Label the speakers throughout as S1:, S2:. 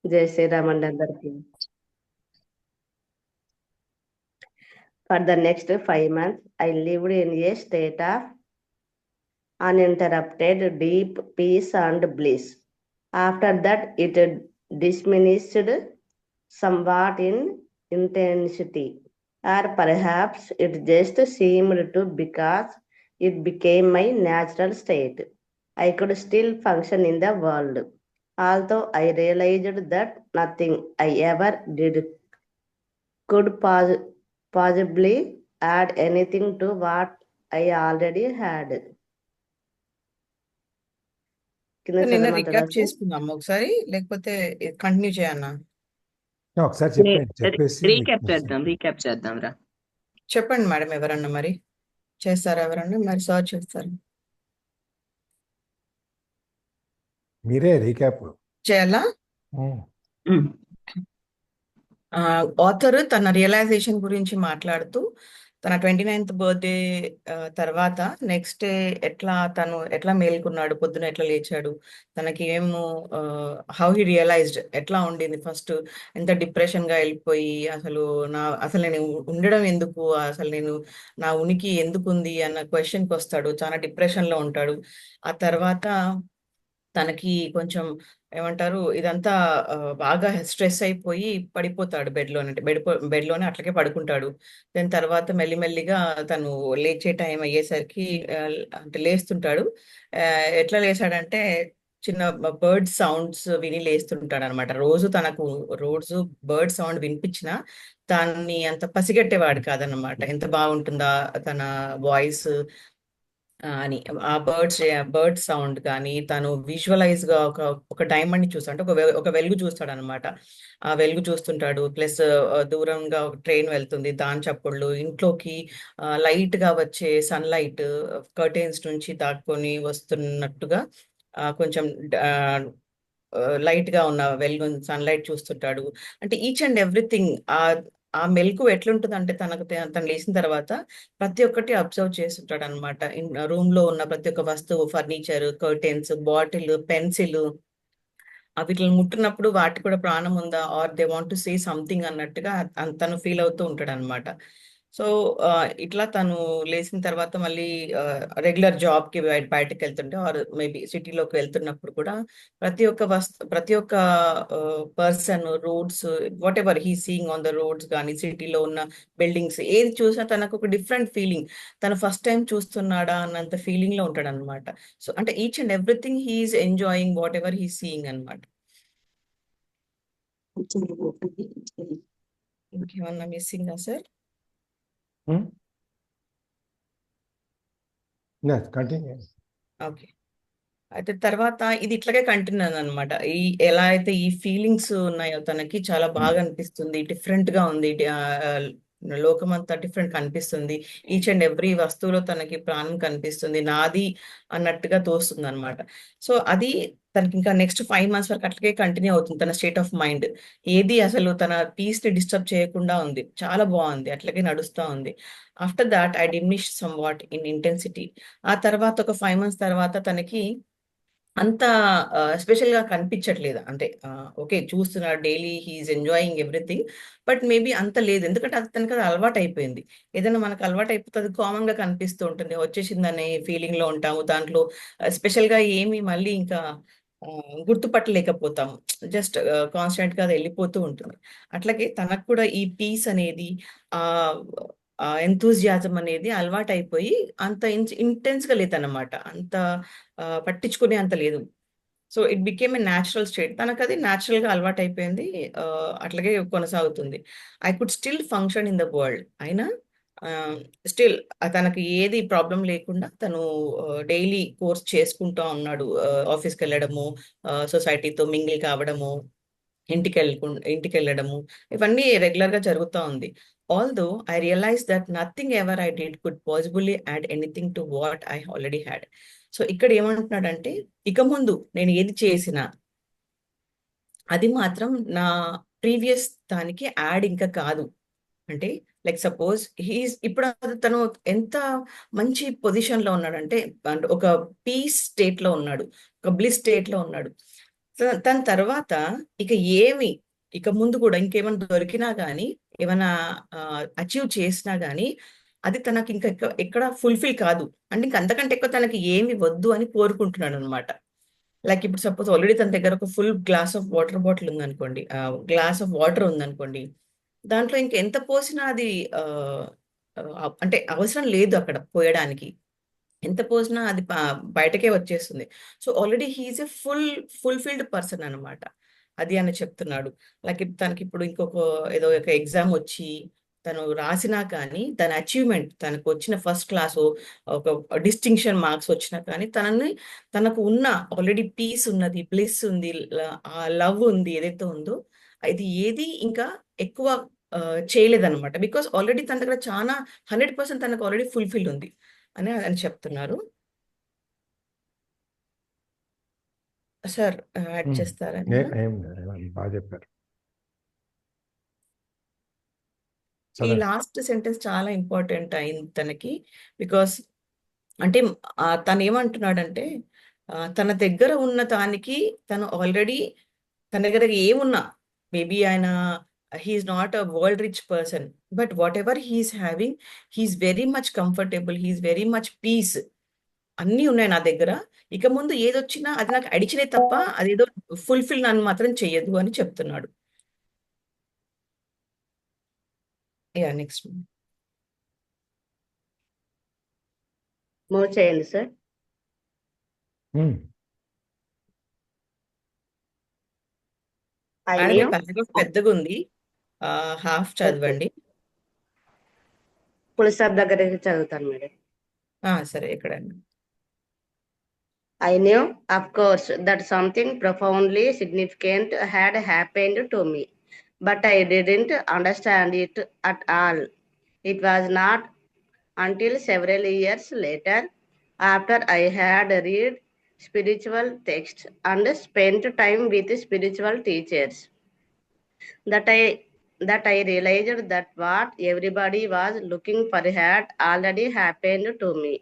S1: జై శ్రీరామ్ అండి అందరికి. For the next 5 months, I lived in a state of uninterrupted deep peace and bliss. After that, it diminished somewhat in intensity, or perhaps it just seemed to because it became my natural state. I could still function in the world, although I realized that nothing I ever did could possibly add anything to what I already had. కింద
S2: నిన్న
S1: చదవమంటారా
S2: recap
S1: sir?
S2: చేసుకుందాము ఒకసారి, లేకపోతే continue చేయన్నా?
S3: ఒకసారి చెప్పండి, చెప్పేసి
S4: recap చేద్దాం రా.
S2: చెప్పండి మేడం, ఎవరన్నా మరి చేస్తారా? ఎవరన్నా మరి సర్చ్ చేస్తారు?
S3: మీరే రీక్యాప్.
S2: చేయాలా? ఆథర్ తన రియలైజేషన్ గురించి మాట్లాడుతూ తన 29th బర్త్డే తర్వాత నెక్స్ట్ డే తను ఎట్లా మేల్కొన్నాడు, పొద్దున ఎట్లా లేచాడు, తనకి ఏమో హౌ హీ రియలైజ్డ్, ఎట్లా ఉండింది ఫస్ట్, ఎంత డిప్రెషన్గా వెళ్ళిపోయి అసలు నేను ఉండడం ఎందుకు, అసలు నా ఉనికి ఎందుకు ఉంది అన్న క్వశ్చన్కి వస్తాడు. చాలా డిప్రెషన్లో ఉంటాడు. ఆ తర్వాత తనకి కొంచెం ఏమంటారు, ఇదంతా బాగా స్ట్రెస్ అయిపోయి పడిపోతాడు బెడ్లోనే అట్లకే పడుకుంటాడు. దాని తర్వాత మెల్లిమెల్లిగా తను లేచే టైం అయ్యేసరికి అంటే లేస్తుంటాడు. ఎట్లా లేచాడంటే చిన్న బర్డ్ సౌండ్స్ విని లేస్తుంటాడు అనమాట. రోజు బర్డ్ సౌండ్ వినిపించినా దాన్ని అంత పసిగట్టేవాడు కాదనమాట. ఎంత బాగుంటుందా తన వాయిస్ అని. ఆ బర్డ్ సౌండ్ కానీ తను విజువలైజ్ గా ఒక డైమండ్ ని చూస్తాడు, అంటే ఒక వెలుగు చూస్తాడు అనమాట. ఆ వెలుగు చూస్తుంటాడు. ప్లస్ దూరంగా ఒక ట్రైన్ వెళ్తుంది, దాని చప్పుళ్ళు, ఇంట్లోకి లైట్ గా వచ్చే సన్లైట్ కర్టెన్స్ నుంచి దాక్కొని వస్తున్నట్టుగా కొంచెం లైట్ గా ఉన్న వెలుగు సన్లైట్ చూస్తుంటాడు. అంటే ఈచ్ అండ్ ఎవ్రీథింగ్ ఆ మెలకు ఎట్లుంటుంది అంటే తను లేచిన తర్వాత ప్రతి ఒక్కటి అబ్జర్వ్ చేస్తుంటాడు అనమాట. రూమ్ లో ఉన్న ప్రతి ఒక్క వస్తువు, ఫర్నిచర్, కర్టెన్స్, బాటిల్, పెన్సిల్, వీటిని ముట్టినప్పుడు వాటి కూడా ప్రాణం ఉందా, are they want to say something అన్నట్టుగా తను ఫీల్ అవుతూ ఉంటాడు అనమాట. సో ఇట్లా తను లేచిన తర్వాత మళ్ళీ రెగ్యులర్ జాబ్ కి బయటకు వెళ్తుంటే, ఆర్ మేబీ సిటీలోకి వెళ్తున్నప్పుడు కూడా ప్రతి ఒక్క person, roads, whatever he seeing on the roads కానీ సిటీలో ఉన్న బిల్డింగ్స్ ఏది చూసినా తనకు ఒక డిఫరెంట్ ఫీలింగ్. తను ఫస్ట్ టైం చూస్తున్నాడా అన్నంత ఫీలింగ్ లో ఉంటాడు అనమాట. సో అంటే each and everything he's enjoying whatever he seeing అనమాట. ఇంకేమన్నా మిస్సింగా సార్?
S3: కంటిన్యూ.
S2: ఓకే. అయితే తర్వాత ఇది ఇట్లాగే కంటిన్యూ అనమాట. ఎలా అయితే ఈ ఫీలింగ్స్ ఉన్నాయో తనకి చాలా బాగా అనిపిస్తుంది, డిఫరెంట్ గా ఉంది. లోకం అంతా డిఫరెంట్ కనిపిస్తుంది. ఈచ్ అండ్ ఎవ్రీ వస్తువులో తనకి ప్రాణం కనిపిస్తుంది, నాది అన్నట్టుగా తోస్తుంది అనమాట. సో అది తనకి ఇంకా నెక్స్ట్ 5 months వరకు అట్లకే కంటిన్యూ అవుతుంది. తన స్టేట్ ఆఫ్ మైండ్ ఏది అసలు తన పీస్ ని డిస్టర్బ్ చేయకుండా ఉంది, చాలా బాగుంది, అట్లకే నడుస్తూ ఉంది. After that I diminish some what in intensity. ఆ తర్వాత ఒక 5 months తర్వాత తనకి అంత స్పెషల్ గా కనిపించట్లేదు. అంటే ఓకే, చూస్తున్నాడు, daily he's enjoying everything, but maybe అంత లేదు. ఎందుకంటే తనకి అది అలవాటు అయిపోయింది. ఏదైనా మనకు అలవాటు అయిపోతుంది, కామన్ గా కనిపిస్తూ ఉంటుంది, వచ్చేసిందనే ఫీలింగ్ లో ఉంటాము. దాంట్లో స్పెషల్ గా ఏమి మళ్ళీ ఇంకా గుర్తుపట్టలేకపోతాము. జస్ట్ కాన్స్టెంట్ గా అది వెళ్ళిపోతూ ఉంటుంది. అట్లాగే తనకు కూడా ఈ పీస్ అనేది, ఆ ఎంతూజియాజం అనేది అలవాటు అయిపోయి అంత ఇంటెన్స్ గా లేదన్నమాట. అంత పట్టించుకునే అంత లేదు. So it became a natural state. తనకు అది న్యాచురల్ గా అలవాటు అయిపోయింది, అట్లాగే కొనసాగుతుంది. I could still function in the world. అయినా స్టిల్ తనకి ఏది ప్రాబ్లం లేకుండా తను డైలీ కోర్స్ చేసుకుంటా ఉన్నాడు. ఆఫీస్కి వెళ్ళడము, సొసైటీతో మింగిల్ కావడము, ఇంటికి వెళ్ళడము, ఇవన్నీ రెగ్యులర్ గా జరుగుతూ ఉంది. Although I realise that nothing ever I did could possibly add anything to what I already had. So ఇక్కడ ఏమంటున్నాడంటే, ఇక ముందు నేను ఏది చేసినా అది మాత్రం నా ప్రీవియస్ దానికి యాడ్ ఇంకా కాదు. అంటే లైక్ సపోజ్ ఇప్పుడు తను ఎంత మంచి పొజిషన్ లో ఉన్నాడంటే, ఒక పీస్ స్టేట్ లో ఉన్నాడు, ఒక బ్లిస్ స్టేట్ లో ఉన్నాడు. దాని తర్వాత ఇక ఇక ముందు కూడా ఇంకేమైనా దొరికినా కానీ ఏమైనా అచీవ్ చేసినా కానీ అది తనకి ఇంకా ఎక్కడ ఫుల్ఫిల్ కాదు. అంటే ఇంక అంతకంటే ఎక్కువ తనకి ఏమి వద్దు అని కోరుకుంటున్నాడు అనమాట. లైక్ ఇప్పుడు సపోజ్ ఆల్రెడీ తన దగ్గర ఒక full glass of water bottle ఉందనుకోండి, గ్లాస్ ఆఫ్ వాటర్ ఉందనుకోండి, దాంట్లో ఇంకెంత పోసినా అది అంటే అవసరం లేదు అక్కడ పోయడానికి. ఎంత పోసినా అది బయటకే వచ్చేస్తుంది. సో ఆల్రెడీ హీఈస్ ఎ ఫుల్ఫిల్డ్ పర్సన్ అనమాట. అది అని చెప్తున్నాడు. లైక్ తనకి ఇప్పుడు ఏదో ఒక ఎగ్జామ్ వచ్చి తను రాసినా కానీ తన అచీవ్మెంట్, తనకు వచ్చిన ఫస్ట్ క్లాస్ ఒక డిస్టింక్షన్ మార్క్స్ వచ్చినా కానీ తనకు ఉన్న ఆల్రెడీ పీస్ ఉన్నది, బ్లిస్ ఉంది, ఆ లవ్ ఉంది, ఏదైతే ఉందో ఇది ఏది ఇంకా ఎక్కువ చేయలేదన్నమాట. బికాస్ ఆల్రెడీ తన దగ్గర చాలా 100% తనకు ఆల్రెడీ ఫుల్ఫిల్ ఉంది అని చెప్తున్నారు. సార్ యాడ్ చేస్తారా?
S3: ఏం లేదు, బాగా చెప్పారు.
S2: ఈ లాస్ట్ సెంటెన్స్ చాలా ఇంపార్టెంట్ అయింది తనకి. బికాస్ అంటే తను ఏమంటున్నాడంటే తన దగ్గర ఉన్న దానికి తను ఆల్రెడీ తన దగ్గర ఏమున్నా, మేబీ ఆయన he's not a world rich person, but whatever he's having, he's very much comfortable, he's very much peace. అన్నీ ఉన్నాయి నా దగ్గర. ఇక ముందు ఏదొచ్చినా అది నాకు అడిచినే తప్ప అదేదో ఫుల్ఫిల్ నన్ను మాత్రం చెయ్యదు అని చెప్తున్నాడు. నెక్స్ట్
S1: మూవ్ చేయండి సార్.
S2: పెద్దగా ఉంది, హాఫ్ చదవండి.
S1: ఫుల్ స్టాప్ దగ్గర చదువుతాను మేడం.
S2: సరే, ఎక్కడండి?
S1: I knew, of course, that something profoundly significant had happened to me, but I didn't understand it at all. It was not until several years later, after I had read spiritual texts and spent time with spiritual teachers, that I realized that what everybody was looking for had already happened to me.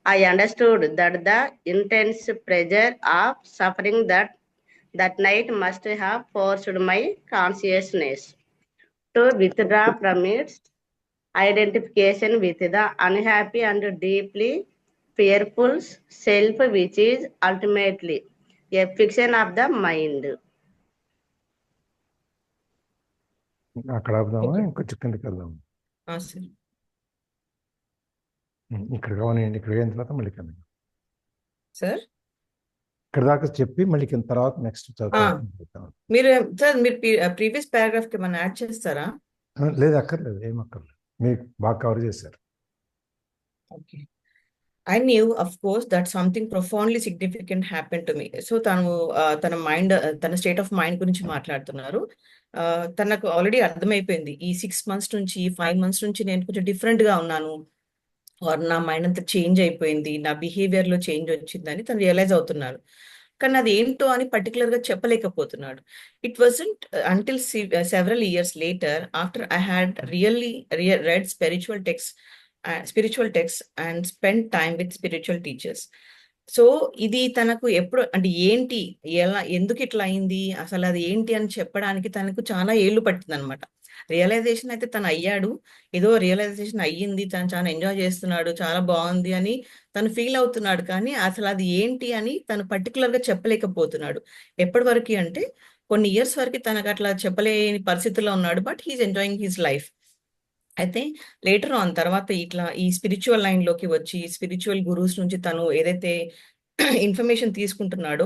S1: I understood that the intense pressure of suffering that night must have forced my consciousness to withdraw from its identification with the unhappy and deeply fearful self, which is ultimately a fiction of the mind.
S3: అక్కడ ఆపుదామా, ఇంకొంచెం కిందకి వెళ్దాం? ఇక్కడ కావాలండి, ఇక్కడ అయిన తర్వాత మళ్ళీ కింద
S2: సార్
S3: ఇక్కడ దాకా చెప్పి మళ్ళీ కింద తర్వాత నెక్స్ట్
S2: మీరు ప్రీవియస్ పారాగ్రాఫ్ కి ఏమైనా యాడ్ చేస్తారా?
S3: లేదు, అక్కర్లేదు, ఏం అక్కర్లేదు, మీరు బాగా కవర్ చేశారు.
S2: Okay. I knew, of course, that something profoundly significant happened to me. So తన స్టేట్ ఆఫ్ మైండ్ గురించి మాట్లాడుతున్నారు. తనకు ఆల్రెడీ అర్థమైపోయింది, ఈ 6 months నుంచి 5 months నుంచి నేను కొంచెం డిఫరెంట్ గా ఉన్నాను, నా మైండ్ అంతా చేంజ్ అయిపోయింది, నా బిహేవియర్ లో చేంజ్ వచ్చిందని తను రియలైజ్ అవుతున్నారు. కానీ అది ఏంటో అని పర్టికులర్ గా చెప్పలేకపోతున్నాడు. It wasn't until several years later, after I had read spiritual texts and spent time with spiritual teachers. So ఇది తనకు ఎప్పుడు అంటే ఏంటి, ఎందుకు ఇట్లా అయింది, అసలు అది ఏంటి అని చెప్పడానికి తనకు చాలా ఏళ్ళు పట్టింది అనమాట. రియలైజేషన్ అయితే తను అయ్యాడు, ఏదో రియలైజేషన్ అయ్యింది, తను చాలా ఎంజాయ్ చేస్తున్నాడు, చాలా బాగుంది అని తను ఫీల్ అవుతున్నాడు. కానీ అసలు అది ఏంటి అని తను పర్టికులర్ గా చెప్పలేకపోతున్నాడు. ఎప్పటి వరకు అంటే కొన్ని ఇయర్స్ వరకు తనకు అట్లా చెప్పలేని పరిస్థితుల్లో ఉన్నాడు, but he's enjoying his life. అయితే లేటర్ ఆన్ తర్వాత ఇట్లా ఈ స్పిరిచువల్ లైన్ లోకి వచ్చి స్పిరిచువల్ గురూస్ నుంచి తను ఏదైతే ఇన్ఫర్మేషన్ తీసుకుంటున్నాడో,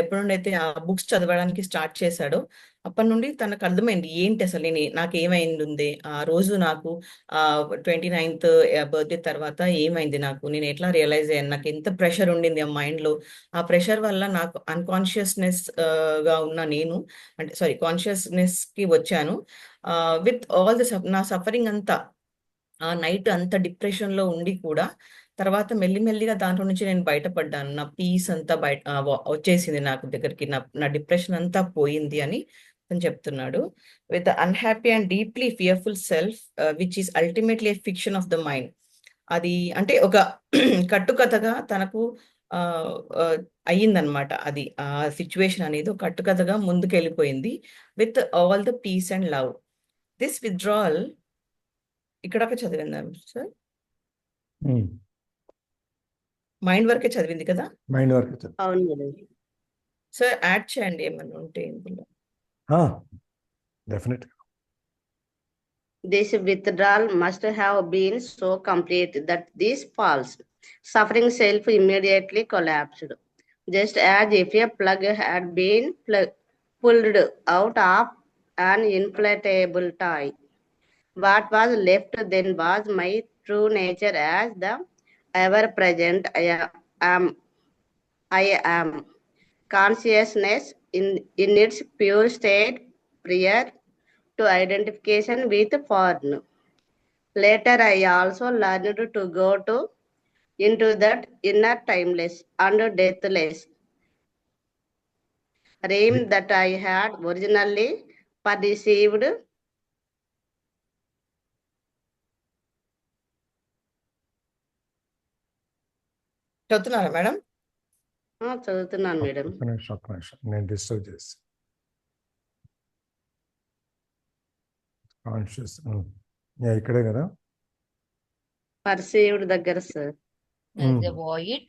S2: ఎప్పటి నుండి అయితే ఆ బుక్స్ చదవడానికి స్టార్ట్ చేశాడో అప్పటి నుండి తనకు అర్థమైంది ఏంటి అసలు నాకు ఏమైంది ఉంది ఆ రోజు, నాకు 29th బర్త్డే తర్వాత ఏమైంది, నేను ఎట్లా రియలైజ్ అయ్యాను, నాకు ఎంత ప్రెషర్ ఉండింది ఆ మైండ్ లో, ఆ ప్రెషర్ వల్ల నాకు అన్కాన్షియస్నెస్ గా ఉన్న నేను అంటే కాన్షియస్నెస్ కి వచ్చాను. విత్ ఆల్ నా సఫరింగ్ అంతా, ఆ నైట్ అంత డిప్రెషన్ లో ఉండి కూడా తర్వాత మెల్లిమెల్లిగా దాంట్లో నుంచి నేను బయటపడ్డాను, నా పీస్ అంతా వచ్చేసింది నాకు దగ్గరికి, నా డిప్రెషన్ అంతా పోయింది అని అని చెప్తున్నాడు. With the unhappy and deeply fearful self which is ultimately a fiction of the mind. అది అంటే ఒక కట్టుకథగా తనకు అయ్యిందనమాట. అది ఆ సిచ్యువేషన్ అనేది ఒక కట్టుకథగా ముందుకు వెళ్ళిపోయింది with all the peace and love. This withdrawal ఇక్కడ చదివిందాం సార్, మైండ్ వరకే చదివింది కదా
S3: మైండ్ వరకు చదువు.
S1: అవును మేడం.
S2: సార్. యాడ్ చేయండి ఏమన్నా ఉంటే ఇందులో.
S3: Definite.
S1: This withdrawal must have been so complete that this false suffering self immediately collapsed, just as if a plug had been pulled out of an inflatable toy. What was left then was my true nature as the ever-present I am. Consciousness in its pure state prior to identification with form. Later, I also learned to go into that inner timeless and deathless realm that I had originally perceived.
S2: చదువుతున్నారా madam?
S1: చదువుతున్నాను madam.
S3: ఒక్క నిమిషం నేను disturb చేసి conscious ఇక్కడే కదా
S1: perceived దగ్గర sir.
S5: As a void.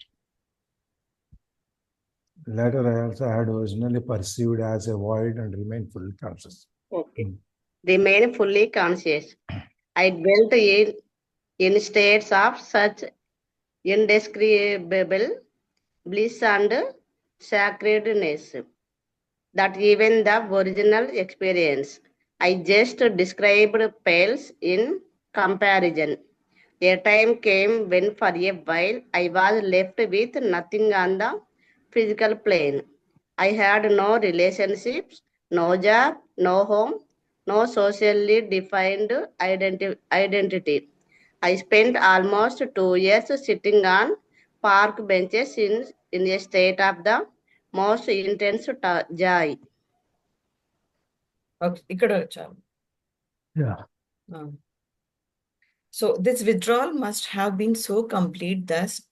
S3: Later, I also had originally perceived as a void and remained fully conscious.
S1: Okay. Remain fully conscious. I dwelt in states of such indescribable bliss and sacredness that even the original experience I just described pales in comparison. A time came when for a while I was left with nothing on the physical plane. I had no relationships, no job, no home, no socially defined identity. I spent almost 2 years sitting on park benches in a state of the most intense joy.
S2: Okay, ఇక్కడ చాలు.
S3: Yeah.
S2: So this withdrawal must have been so complete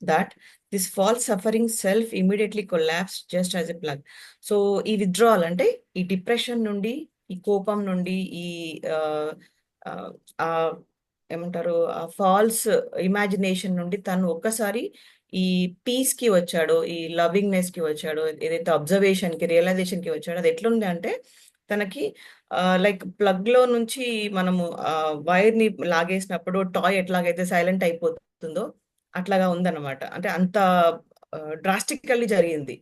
S2: that this false suffering self immediately collapsed just as a plug. So ఈ withdrawal అంటే ఈ depression నుండి, ఈ కోపం నుండి, ఈ ఏమంటారు ఫాల్స్ ఇమాజినేషన్ నుండి తను ఒక్కసారి ఈ పీస్ కి వచ్చాడో, ఈ లవింగ్నెస్ కి వచ్చాడో, ఏదైతే అబ్జర్వేషన్ కి రియలైజేషన్ కి వచ్చాడో, అది ఎట్లుంది అంటే తనకి లైక్ ప్లగ్ లో నుంచి మనము వైర్ ని లాగేసినప్పుడు టాయ్ ఎట్లాగైతే సైలెంట్ అయిపోతుందో అట్లాగా ఉందన్నమాట. అంటే అంత డ్రాస్టికల్లీ జరిగింది.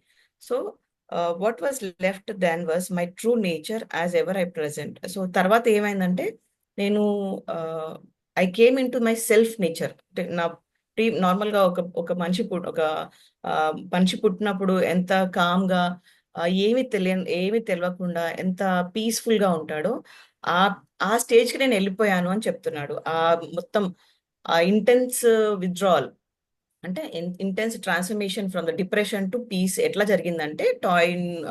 S2: So what was left then was my true nature as ever I present. So తర్వాత ఏమైందంటే నేను I came into my self nature. అంటే నా నార్మల్ గా ఒక మనిషి పుట్టినప్పుడు ఎంత కామ్ గా ఏమి తెలియకుండా ఎంత పీస్ఫుల్ గా ఉంటాడో ఆ స్టేజ్ కి నేను వెళ్ళిపోయాను అని చెప్తున్నాడు. ఆ మొత్తం ఆ ఇంటెన్స్ విత్డ్రావల్ అంటే intense transformation from the depression to peace ఎట్లా జరిగిందంటే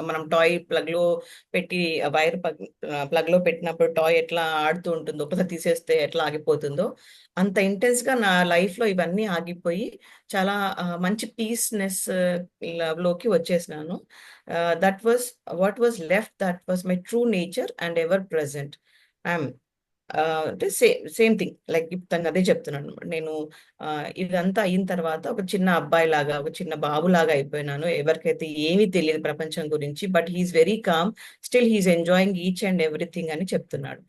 S2: మనం టాయ్ ప్లగ్ లో పెట్టి వైర్ ప్లగ్ లో పెట్టినప్పుడు టాయ్ ఎట్లా ఆడుతూ ఉంటుందో, ఒకసారి తీసేస్తే ఎట్లా ఆగిపోతుందో అంత ఇంటెన్స్ గా నా లైఫ్ లో ఇవన్నీ ఆగిపోయి చాలా మంచి పీస్నెస్ లోకి వచ్చేసినాను. That was what was left, that was my true nature and ever present. అంటే సేమ్ థింగ్ లైక్ తను అదే చెప్తున్నాను. నేను ఇదంతా అయిన తర్వాత ఒక చిన్న అబ్బాయి లాగా, ఒక చిన్న బాబు లాగా అయిపోయినాను. ఎవరికైతే ఏమీ తెలియదు ప్రపంచం గురించి, but he's very calm, still he's enjoying each and everything అని చెప్తున్నాడు.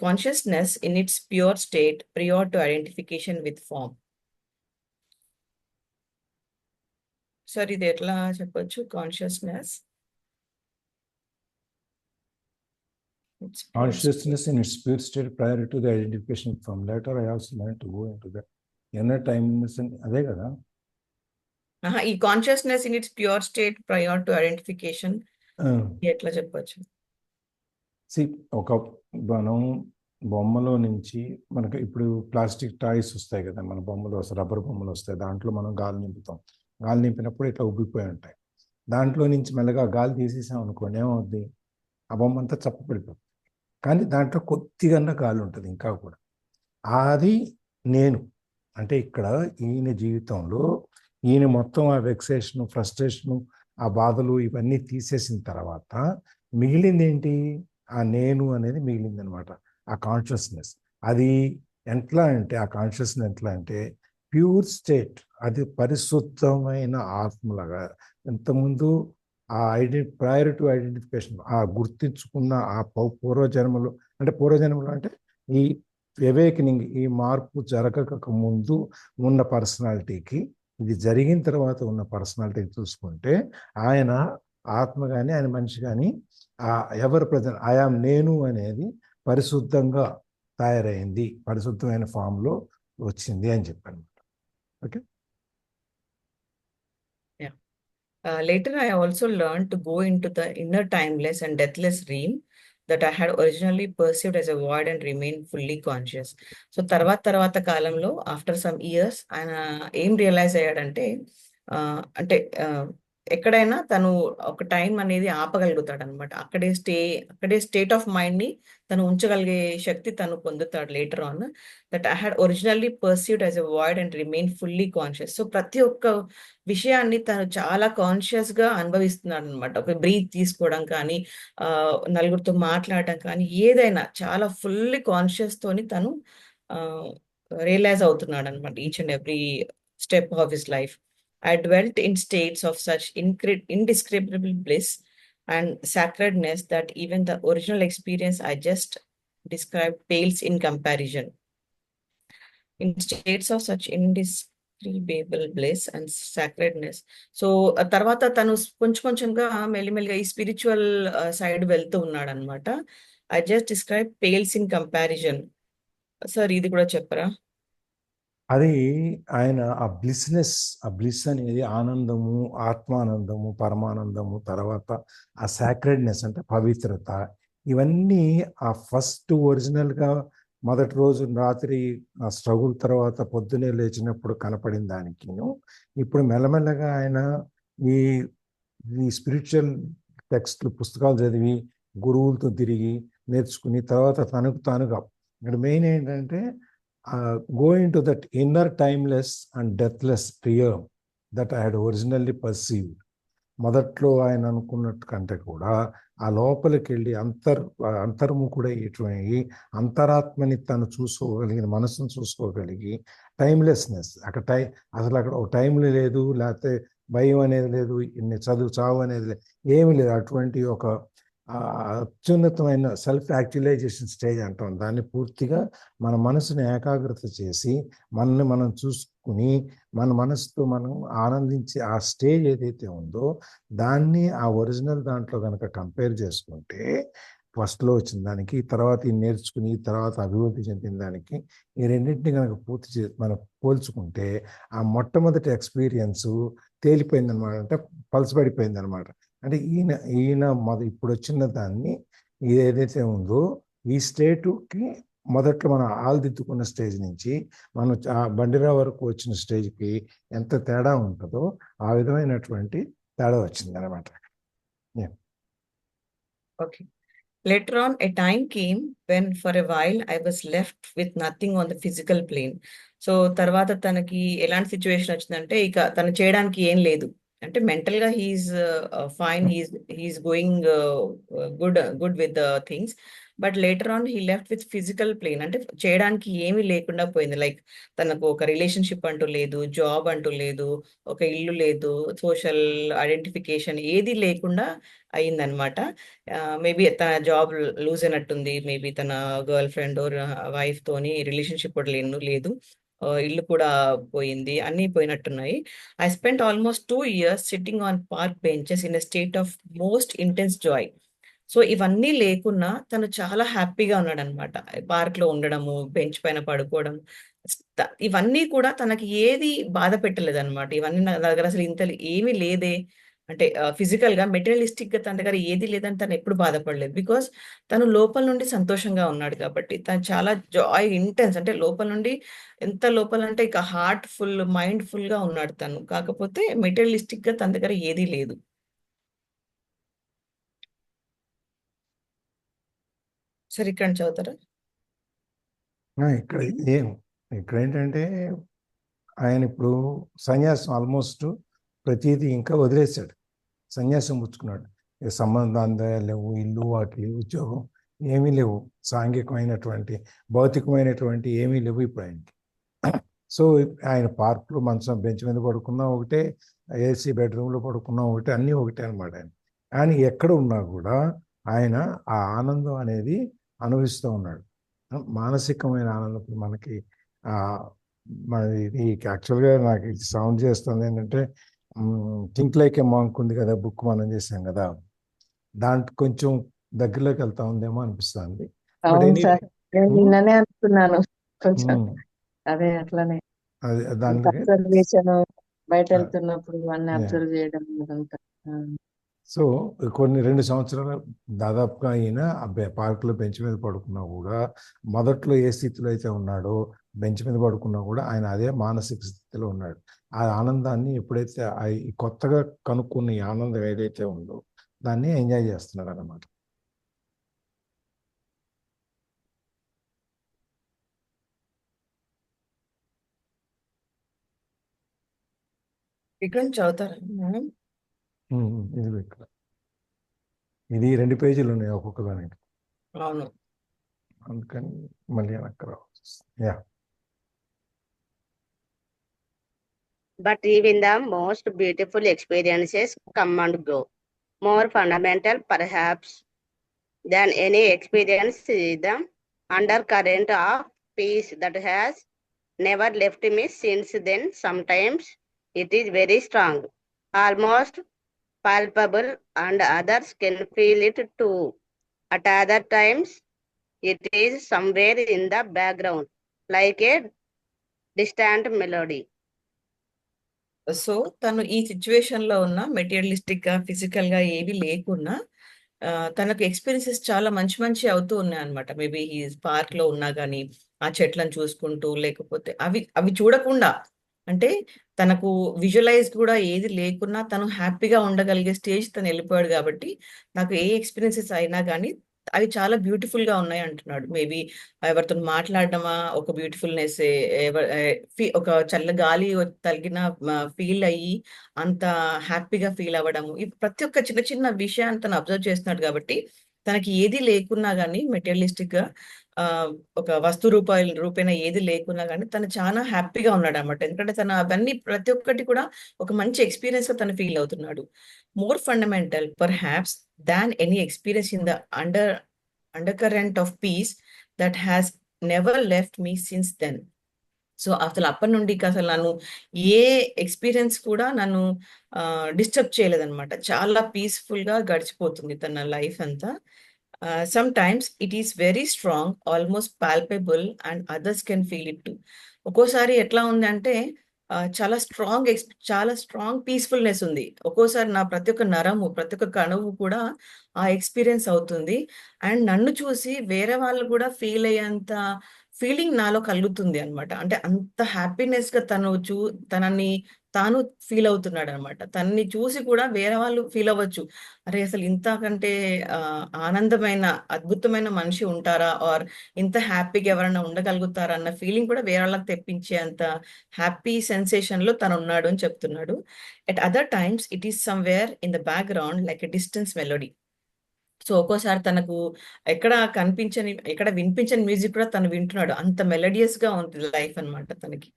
S2: Consciousness in its pure state prior to identification with form. Sir ఇది ఎట్లా చెప్పొచ్చు? Consciousness
S3: Consciousness in its pure state prior to the identification from. Later, I also learned to go into the inner timeless. అదే కదా
S2: ఈ consciousness in its pure state prior to identification ఎట్లా చెప్పొచ్చు?
S3: ఒక మనం బొమ్మలో నుంచి మనకు ఇప్పుడు ప్లాస్టిక్ టాయ్స్ వస్తాయి కదా, మన బొమ్మలు వస్తాయి, రబ్బర్ బొమ్మలు వస్తాయి, దాంట్లో మనం గాలి నింపుతాం. గాలి నింపినప్పుడు ఇట్లా ఉబ్బిపోయి ఉంటాయి. దాంట్లో నుంచి మెల్లగా గాలి తీసేసాం అనుకోండి, ఏమవుద్ది? ఆ బొమ్మ అంతా చప్పబడిపోతుంది. కానీ దాంట్లో కొద్దిగా గాలి ఉంటుంది ఇంకా కూడా. అది నేను అంటే ఇక్కడ ఈయన జీవితంలో ఈయన మొత్తం ఆ వెక్సేషన్, ఫ్రస్ట్రేషన్, ఆ బాధలు ఇవన్నీ తీసేసిన తర్వాత మిగిలింది ఏంటి? ఆ నేను అనేది మిగిలింది అనమాట. ఆ కాన్షియస్నెస్. అది ఆ కాన్షియస్నెస్ ఎట్లా అంటే ప్యూర్ స్టేట్, అది పరిశుద్ధమైన ఆత్మలాగా. ఇంతకుముందు ఆ ప్రయర్ టు ఐడెంటిఫికేషన్, ఆ గుర్తించుకున్న ఆ పూర్వజన్మలు, అంటే పూర్వజన్మలు అంటే ఈ అవేకనింగ్, ఈ మార్పు జరగక ముందు ఉన్న పర్సనాలిటీకి, ఇది జరిగిన తర్వాత ఉన్న పర్సనాలిటీకి చూసుకుంటే ఆయన ఆత్మ కానీ ఆయన మనిషి కానీ ఎవరు ప్రజెంట్ ఆయాం నేను అనేది పరిశుద్ధంగా తయారైంది, పరిశుద్ధమైన ఫామ్లో వచ్చింది అని చెప్పాను. Okay.
S2: Later, I also learned to go into the inner timeless and deathless realm that I had originally perceived as a void and remain fully conscious. So తర్వాత కాలంలో ఆఫ్టర్ సమ్ ఇయర్స్ ఆయన ఏం రియలైజ్ అయ్యాడంటే అంటే ఎక్కడైనా తను ఒక time అనేది ఆపగలుగుతాడు అనమాట. అక్కడే స్టేట్ ఆఫ్ మైండ్ ని తను ఉంచగలిగే శక్తి తను పొందుతాడు later on. That I had originally perceived as a void and remain fully conscious. So ప్రతి ఒక్క విషయాన్ని తను చాలా కాన్షియస్ గా అనుభవిస్తున్నాడు అనమాట. ఒక బ్రీత్ తీసుకోవడం కానీ, నలుగురితో మాట్లాడటం కానీ, ఏదైనా చాలా ఫుల్లీ కాన్షియస్ తోని తను రియలైజ్ అవుతున్నాడు అనమాట each and every step of his life. I dwelt in states of such indescribable bliss and sacredness that even the original experience I just described pales in comparison. In states of such indescribable bliss and sacredness. So తర్వాత తను కొంచెంగా మెల్లిమెల్లిగా ఈ spiritual side వెళ్తూ ఉన్నాడు అనమాట. I just describe pales in comparison. Sir ఇది కూడా చెప్పరా?
S3: అది ఆయన ఆ బ్లిస్ అనేది ఆనందము, ఆత్మానందము, పరమానందము, తర్వాత ఆ సాక్రెడ్నెస్ అంటే పవిత్రత, ఇవన్నీ ఆ ఫస్ట్ ఒరిజినల్గా మొదటి రోజు రాత్రి ఆ స్ట్రగుల్ తర్వాత పొద్దునే లేచినప్పుడు కనపడిన దానికిను, ఇప్పుడు మెల్లమెల్లగా ఆయన ఈ స్పిరిచువల్ టెక్స్ట్లు, పుస్తకాలు చదివి గురువులతో తిరిగి నేర్చుకుని తర్వాత తనకు తానుగా ఇక్కడ మెయిన్ ఏంటంటే go into that inner timeless and deathless realm that I had originally perceived. మొదట్లో ఆయన అనుకున్నట్టు కంటే కూడా ఆ లోపలికి వెళ్ళి అంతర్ముఖుడయ్యేటువంటి అంతరాత్మని తను చూసుకోగలిగిన, మనసును చూసుకోగలిగి, టైమ్లెస్నెస్, అసలు అక్కడ ఒక టైం లేదు, లేకపోతే భయం అనేది లేదు, చావు అనేది లేదు, ఏమీ లేదు. అటువంటి ఒక అత్యున్నతమైన సెల్ఫ్ యాక్చువలైజేషన్ స్టేజ్ అంటాం. దాన్ని పూర్తిగా మన మనసుని ఏకాగ్రత చేసి మనల్ని మనం చూసుకుని మన మనసుతో మనం ఆనందించే ఆ స్టేజ్ ఏదైతే ఉందో దాన్ని ఆ ఒరిజినల్ దాంట్లో కనుక కంపేర్ చేసుకుంటే, ఫస్ట్లో వచ్చిన దానికి తర్వాత ఈ నేర్చుకుని తర్వాత అభివృద్ధి చెందిన దానికి ఈ రెండింటిని కనుక మనం పోల్చుకుంటే ఆ మొట్టమొదటి ఎక్స్పీరియన్స్ తేలిపోయింది అనమాట, అంటే పలసపడిపోయింది అనమాట. అంటే ఈయన ఇప్పుడు వచ్చిన దాన్ని ఏదైతే ఉందో ఈ స్టేటుకి మొదట్లో మనం ఆల్దిద్దుకున్న స్టేజ్ నుంచి మనం ఆ బండిరా వరకు వచ్చిన స్టేజ్కి ఎంత తేడా ఉంటుందో ఆ విధమైనటువంటి తేడా వచ్చింది అనమాట.
S2: Okay. Later on, a time came when for a while I was left with nothing on the physical plane. So తర్వాత తనకి ఎలాంటి సిచ్యువేషన్ వచ్చిందంటే ఇక తను చేయడానికి ఏం లేదు. అంటే మెంటల్ గా he's fine, he's going good with the things. But later on he left with physical plane. అంటే చేయడానికి ఏమీ లేకుండా పోయింది. లైక్ తనకు ఒక రిలేషన్షిప్ అంటూ లేదు, జాబ్ అంటూ లేదు, ఒక ఇల్లు లేదు, సోషల్ ఐడెంటిఫికేషన్ ఏది లేకుండా అయిందనమాట. మేబీ తన జాబ్ లూజ్ అయినట్టుంది, మేబీ తన గర్ల్ ఫ్రెండ్ వైఫ్ తోని రిలేషన్షిప్ కూడా లేదు, ఇల్లు కూడా పోయింది, అన్నీ పోయినట్టున్నాయి. I spent almost 2 years sitting on park benches in a state of most intense joy. So ఇవన్నీ లేకున్నా తను చాలా హ్యాపీగా ఉన్నాడు అనమాట. పార్క్ లో ఉండడము, బెంచ్ పైన పడుకోవడం, ఇవన్నీ కూడా తనకి ఏది బాధ పెట్టలేదు అనమాట. ఇవన్నీ నా దగ్గర అసలు ఇంత ఏమీ లేదే, అంటే ఫిజికల్ గా మెటీరియలిస్టిక్ గా తన దగ్గర ఏది లేదని తను ఎప్పుడు బాధపడలేదు. బికాస్ తను లోపల నుండి సంతోషంగా ఉన్నాడు కాబట్టి తను చాలా జాయ్ ఇంటెన్స్, అంటే లోపల నుండి ఎంత లోపల అంటే ఇక హార్ట్ ఫుల్, మైండ్ ఫుల్ గా ఉన్నాడు తను. కాకపోతే మెటీరియలిస్టిక్ గా తన దగ్గర ఏది లేదు. సరే ఇక్కడ చదువుతారా?
S3: ఇక్కడ ఇక్కడ ఏంటంటే ఆయన ఇప్పుడు సన్యాసం ఆల్మోస్ట్ ప్రతిదీ ఇంకా వదిలేశాడు, సన్యాసం పుచ్చుకున్నాడు. సంబంధాలు లేవు, ఇల్లు వాటి ఉద్యోగం ఏమీ లేవు, సాంఘికమైనటువంటి భౌతికమైనటువంటి ఏమీ లేవు ఇప్పుడు ఆయనకి. సో ఆయన పార్క్లో మంచం బెంచ్ మీద పడుకున్నా ఒకటే, ఏసీ బెడ్రూమ్లో పడుకున్నా ఒకటే, అన్నీ ఒకటే అనమాట ఆయన. కానీ ఎక్కడ ఉన్నా కూడా ఆయన ఆ ఆనందం అనేది అనుభవిస్తూ ఉన్నాడు, మానసికమైన ఆనందం. మనకి ఇది యాక్చువల్గా నాకు ఇది సౌండ్ చేస్తుంది ఏంటంటే, థింక్ లైక్ ఏ మాంక్ ఉంది కదా బుక్, మనం చేసాం కదా, దాంట్లో కొంచెం దగ్గరలోకి వెళ్తా ఉందేమో అనిపిస్తుంది.
S6: అవును సార్, నేను నిన్ననే అనుకున్నాను కొంచెం అదే అట్లానే
S3: దాంట్లో
S6: అబ్జర్వేషన్, బయట వెళ్తున్నప్పుడు అన్ని అబ్జర్వ్ చేయడం అదంతా.
S3: సో కొన్ని 2 సంవత్సరాలు దాదాపుగా ఈయన పార్కులో బెంచ్ మీద పడుకున్నా కూడా, మొదట్లో ఏ స్థితిలో అయితే ఉన్నాడో బెంచ్ మీద పడుకున్నా కూడా ఆయన అదే మానసిక స్థితిలో ఉన్నాడు. ఆ ఆనందాన్ని ఎప్పుడైతే కొత్తగా కనుక్కున్న ఈ ఆనందం ఏదైతే ఉందో దాన్ని ఎంజాయ్ చేస్తున్నాడు అన్నమాట.
S2: ఇక్కడ చదువుతారా మేడం?
S3: ఇది ఇక్కడ ఇది 2 పేజీలు ఉన్నాయి ఒక్కొక్క దానికి,
S2: అవును.
S3: అందుకని మళ్ళీ వెనక్కి రావచ్చు. Yeah.
S1: But even the most beautiful experiences come and go. More fundamental, perhaps, than any experience is the undercurrent of peace that has never left me since then. Sometimes it is very strong, almost palpable, and others can feel it too. At other times, it is somewhere in the background, like a distant melody.
S2: So తను ఈ situation లో ఉన్న materialistic గా, physical గా ఏవి లేకున్నా తనకు experiences చాలా మంచి మంచి అవుతూ ఉన్నాయి అనమాట. మేబీ ఈ పార్క్ లో ఉన్నా కానీ ఆ చెట్లను చూసుకుంటూ, లేకపోతే అవి చూడకుండా, అంటే తనకు విజువలైజ్ కూడా ఏది లేకున్నా తను హ్యాపీగా ఉండగలిగే స్టేజ్ తను వెళ్ళిపోయాడు. కాబట్టి నాకు ఏ ఎక్స్పీరియన్సెస్ అయినా కానీ అవి చాలా బ్యూటిఫుల్ గా ఉన్నాయి అంటున్నాడు. మేబీ ఎవరితో మాట్లాడడమా ఒక బ్యూటిఫుల్నెస్, ఒక చల్ల గాలి తగిన ఫీల్ అయ్యి అంత హ్యాపీగా ఫీల్ అవ్వడము, ఈ ప్రతి ఒక్క చిన్న చిన్న విషయాన్ని తను అబ్జర్వ్ చేస్తున్నాడు. కాబట్టి తనకి ఏది లేకున్నా కానీ మెటీరియలిస్టిక్ గా ఒక వస్తు రూపేణ ఏది లేకున్నా కానీ తను చాలా హ్యాపీగా ఉన్నాడు అనమాట. ఎందుకంటే తను అవన్నీ ప్రతి ఒక్కటి కూడా ఒక మంచి ఎక్స్పీరియన్స్ గా తను ఫీల్ అవుతున్నాడు. More fundamental perhaps than any experience in the undercurrent of peace that has never left me since then. So అసలు అప్పటి నుండి అసలు నన్ను ఏ ఎక్స్పీరియన్స్ కూడా నన్ను డిస్టర్బ్ చేయలేదన్నమాట. చాలా పీస్ఫుల్ గా గడిచిపోతుంది తన లైఫ్ అంతా. Some times it is very strong, almost palpable, and others can feel it to. ఒక్కోసారి ఎట్లా ఉంది అంటే చాలా స్ట్రాంగ్ పీస్ఫుల్నెస్ ఉంది. ఒక్కోసారి నా ప్రతి ఒక్క నరము, ప్రతి ఒక్క కణువు కూడా ఆ ఎక్స్పీరియన్స్ అవుతుంది. అండ్ నన్ను చూసి వేరే వాళ్ళు కూడా ఫీల్ అయ్యేంత ఫీలింగ్ నాలో కలుగుతుంది అనమాట. అంటే అంత హ్యాపీనెస్ గా తనని తాను ఫీల్ అవుతున్నాడు అనమాట. తనని చూసి కూడా వేరే వాళ్ళు ఫీల్ అవ్వచ్చు, అరే అసలు ఇంతకంటే ఆనందమైన అద్భుతమైన మనిషి ఉంటారా, ఆర్ ఇంత హ్యాపీగా ఎవరైనా ఉండగలుగుతారా అన్న ఫీలింగ్ కూడా వేరే వాళ్ళకి తెప్పించే అంత హ్యాపీ సెన్సేషన్ లో తను ఉన్నాడు అని చెప్తున్నాడు. At other times it is somewhere in the background like a distance melody. So ఒక్కోసారి తనకు ఎక్కడ వినిపించని మ్యూజిక్ కూడా తను వింటున్నాడు. అంత మెలోడియస్ గా ఉంటుంది లైఫ్ అన్నమాట తనకి.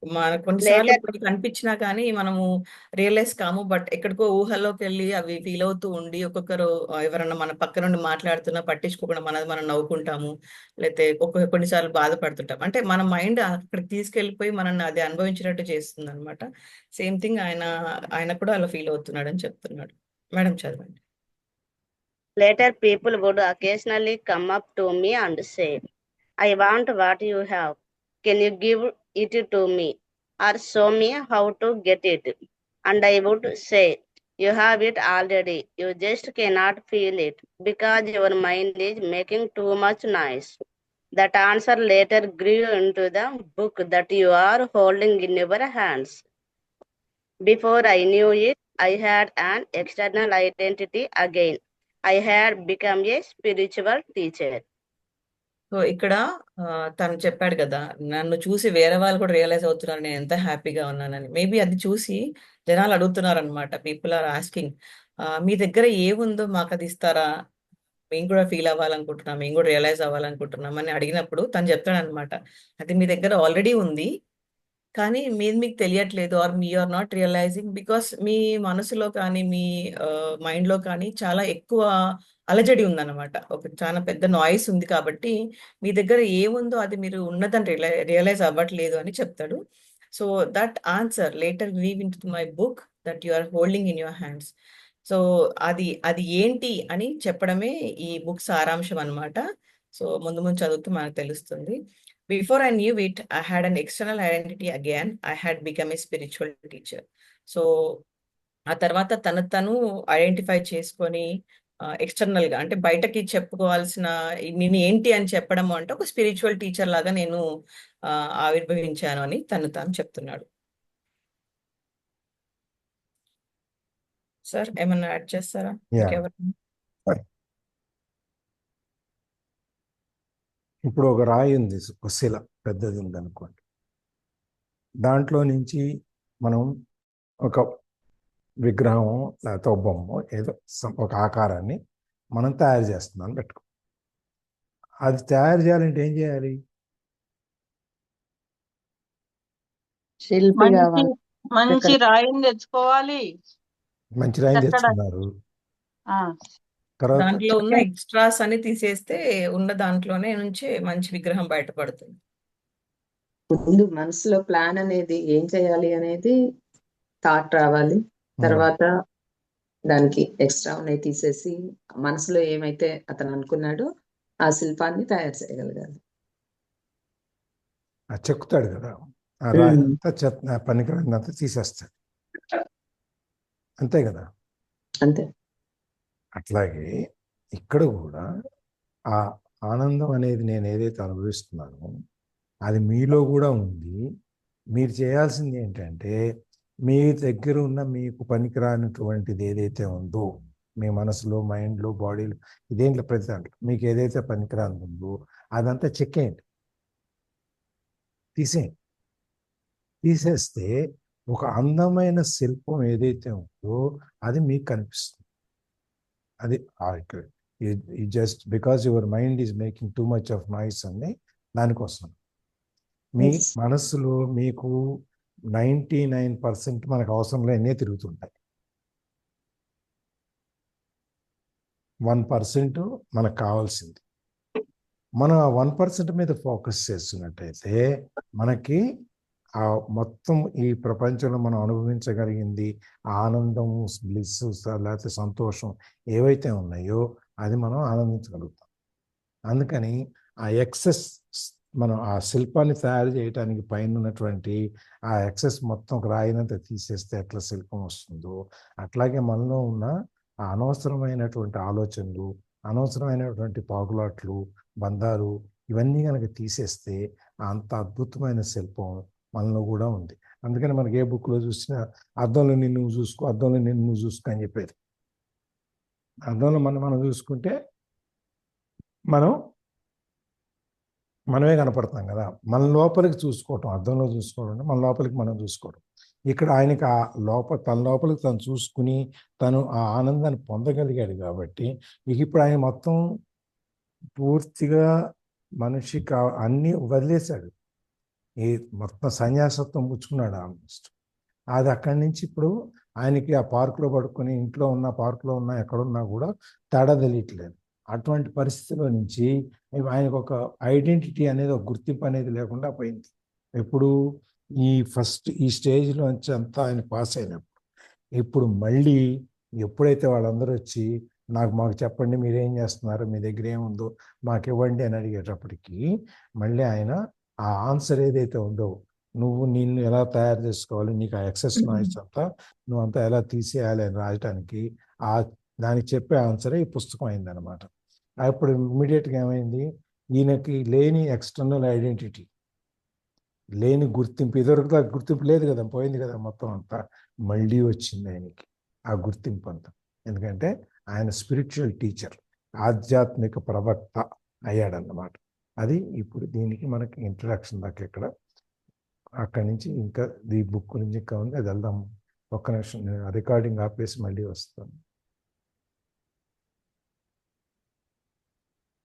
S2: మన కొన్నిసార్లు
S1: Later,
S2: ఇప్పుడు కనిపించినా కానీ మనము రియలైజ్ కాము. బట్ ఎక్కడికో ఊహల్లోకి వెళ్ళి అవి ఫీల్ అవుతూ ఉండి, ఒక్కొక్కరు ఎవరన్నా మన పక్క నుండి మాట్లాడుతున్నా పట్టించుకోకుండా మనం నవ్వుకుంటాము, లేకపోతే కొన్నిసార్లు బాధపడుతుంటాం. అంటే మన మైండ్ అక్కడికి తీసుకెళ్ళిపోయి మనల్ని అది అనుభవించినట్టు చేస్తుంది అనమాట. సేమ్ థింగ్ ఆయన కూడా అలా ఫీల్ అవుతున్నాడు అని చెప్తున్నాడు. మేడం చదవండి.
S1: later people would occasionally come up to me and say, I want what you have. Can you give it to me? Or show me how to get it? And I would say, you have it already. You just cannot feel it because your mind is making too much noise. That answer later grew into the book that you are holding in your hands. Before I knew it, I had an external identity again. I had become a spiritual teacher.
S2: So ఇక్కడ తను చెప్పాడు కదా, నన్ను చూసి వేరే వాళ్ళు కూడా realise అవుతున్నారు నేను ఎంత హ్యాపీగా ఉన్నానని. మేబీ అది చూసి జనాలు అడుగుతున్నారు అనమాట. పీపుల్ ఆర్ ఆస్కింగ్, మీ దగ్గర ఏముందో మాకు అది ఇస్తారా, మేము కూడా ఫీల్ అవ్వాలనుకుంటున్నాం, మేము కూడా రియలైజ్ అవ్వాలనుకుంటున్నాం అని అడిగినప్పుడు తను చెప్తాడనమాట, అది మీ దగ్గర ఆల్రెడీ ఉంది, కానీ మీది మీకు తెలియట్లేదు, ఆర్ మీ ఆర్ నాట్ రియలైజింగ్ బికాస్ మీ మనసులో కానీ మీ మైండ్లో కానీ చాలా ఎక్కువ అలజడి ఉందన్నమాట. ఒక చాలా పెద్ద నాయిస్ ఉంది కాబట్టి మీ దగ్గర ఏముందో అది మీరు ఉన్నదని రియలైజ్ అవ్వట్లేదు అని చెప్తాడు. So that answer later weave into my book that you are holding in your hands. So అది అది ఏంటి అని చెప్పడమే ఈ బుక్ సారాంశం అన్నమాట. సో ముందు ముందు చదువుతూ మనకు తెలుస్తుంది. Before I knew it, I had an external identity again. I had become a spiritual teacher. So ఆ తర్వాత తను ఐడెంటిఫై చేసుకొని ఎక్స్టర్నల్ గా అంటే బయటకి చెప్పుకోవాల్సిన నేను ఏంటి అని చెప్పడం అంటే ఒక స్పిరిచువల్ టీచర్ లాగా నేను ఆవిర్భవించాను అని తను చెప్తున్నాడు. సార్ ఏమన్నా యాడ్ చేస్తారా?
S3: యా
S2: ఇంకెవరు?
S3: ఇప్పుడు ఒక రాయి ఉంది, ఒక శిల పెద్దది ఉంది అనుకోండి. దాంట్లో నుంచి మనం ఒక విగ్రహం లేకపోతే ఒక బొమ్మ ఏదో ఒక ఆకారాన్ని మనం తయారు చేస్తున్నాం పెట్టుకో. అది తయారు చేయాలంటే ఏం చేయాలి?
S6: శిల్పి కావాలి.
S7: మంచి రాయిని తెచ్చుకోవాలి.
S3: మంచి రాయిని
S7: ఎక్కడ?
S3: తెచ్చుకున్నారు,
S7: ఆ,
S3: తర్వాత
S2: దాంట్లో ఉన్న ఎక్స్ట్రాస్ అని తీసేస్తే ఉన్న దాంట్లోనే నుంచి మంచి విగ్రహం బయటపడుతుంది.
S6: ముందు మనసులో ప్లాన్ అనేది ఏం చేయాలి అనేది థాట్ రావాలి. తర్వాత దానికి ఎక్స్ట్రా ఉన్నాయి తీసేసి మనసులో ఏమైతే అతను అనుకున్నాడో ఆ శిల్పాన్ని తయారు చేయగలగాలి.
S3: చెక్కుతాడు కదా, ఆ రాయి అంతా చెత్త పనికిరాంతా తీసేస్తాడు, అంతే కదా.
S6: అంతే.
S3: అట్లాగే ఇక్కడ కూడా ఆ ఆనందం అనేది నేను ఏదైతే అనుభవిస్తున్నానో అది మీలో కూడా ఉంది. మీరు చేయాల్సింది ఏంటంటే మీ దగ్గర ఉన్న మీకు పనికిరానటువంటిది ఏదైతే ఉందో మీ మనసులో, మైండ్లో, బాడీలో, ఇదేంట్లో ప్రతి దాంట్లో మీకు ఏదైతే పనికిరాని ఉందో అదంతా చెక్కేయండి, తీసేయండి. తీసేస్తే ఒక అందమైన శిల్పం ఏదైతే ఉందో అది మీకు కనిపిస్తుంది. అది just because your mind is making too much of noise అని దానికోసం. మీ మనస్సులో మీకు 99% మనకు అవసరం లేనే తిరుగుతుంటాయి. 1% మనకు కావాల్సింది. మనం ఆ 1% మీద ఫోకస్ చేస్తున్నట్టయితే మనకి ఆ మొత్తం ఈ ప్రపంచంలో మనం అనుభవించగలిగింది ఆనందం, బ్లిస్, లేకపోతే సంతోషం ఏవైతే ఉన్నాయో అది మనం ఆనందించగలుగుతాం. అందుకని ఆ ఎక్సెస్ మనం ఆ శిల్పాన్ని తయారు చేయడానికి పైన ఉన్నటువంటి ఆ ఎక్సెస్ మొత్తం రాయినంత తీసేస్తే ఎట్లా శిల్పం వస్తుందో అట్లాగే మనలో ఉన్న ఆ అనవసరమైనటువంటి ఆలోచనలు, అనవసరమైనటువంటి పాకులాట్లు, బంధాలు ఇవన్నీ కనుక తీసేస్తే అంత అద్భుతమైన శిల్పం మనలో కూడా ఉంది. అందుకని మనకి ఏ బుక్లో చూసినా అద్దంలో నిన్ను నువ్వు చూసుకో, అద్దంలో నిన్ను నువ్వు చూసుకో అని చెప్పేది. అద్దంలో మనం చూసుకుంటే మనమే కనపడతాం కదా. మన లోపలికి చూసుకోవటం, అద్దంలో చూసుకోవడం అంటే మన లోపలికి మనం చూసుకోవడం. ఇక్కడ ఆయనకి ఆ తన లోపలికి తను చూసుకుని తను ఆ ఆనందాన్ని పొందగలిగాడు కాబట్టి ఇప్పుడు ఆయన మొత్తం పూర్తిగా మనిషికి అన్నీ వదిలేశాడు. ఈ మొత్తం సన్యాసత్వం పుచ్చుకున్నాడు ఆల్మోస్ట్. అది అక్కడి నుంచి ఇప్పుడు ఆయనకి ఆ పార్కులో పడుకొని ఇంట్లో ఉన్న, పార్కులో ఉన్న, ఎక్కడున్నా కూడా తేడా తెలియట్లేదు. అటువంటి పరిస్థితిలో నుంచి ఆయనకు ఒక ఐడెంటిటీ అనేది, ఒక గుర్తింపు అనేది లేకుండా పోయింది. ఎప్పుడు ఈ స్టేజ్లో నుంచి అంతా ఆయన పాస్ అయినప్పుడు. ఇప్పుడు మళ్ళీ ఎప్పుడైతే వాళ్ళందరూ వచ్చి మాకు చెప్పండి, మీరేం చేస్తున్నారు, మీ దగ్గర ఏముందో మాకు ఇవ్వండి అని అడిగేటప్పటికి మళ్ళీ ఆయన ఆ ఆన్సర్ ఏదైతే ఉందో, నిన్ను ఎలా తయారు చేసుకోవాలి, నీకు ఆ ఎక్సెస్ నాయిస్ అంతా నువ్వంతా ఎలా తీసేయాలి అని రాయటానికి దానికి చెప్పే ఆన్సరే ఈ పుస్తకం అయిందనమాట. అప్పుడు ఇమ్మీడియట్గా ఏమైంది, ఈయనకి లేని ఎక్స్టర్నల్ ఐడెంటిటీ, లేని గుర్తింపు, ఇదివరకు గుర్తింపు లేదు కదా, పోయింది కదా మొత్తం అంతా, మళ్ళీ వచ్చింది ఆయనకి ఆ గుర్తింపు అంతా. ఎందుకంటే ఆయన స్పిరిచువల్ టీచర్, ఆధ్యాత్మిక ప్రవక్త అయ్యాడన్నమాట. అది ఇప్పుడు దీనికి మనకి ఇంట్రడక్షన్ దాకా ఇక్కడ. అక్కడి నుంచి ఇంకా ఈ బుక్ గురించి ఇంకా ఉంది, అది వెళ్దాం. ఒక్క నిమిషం నేను రికార్డింగ్ ఆపేసి మళ్ళీ వస్తాను.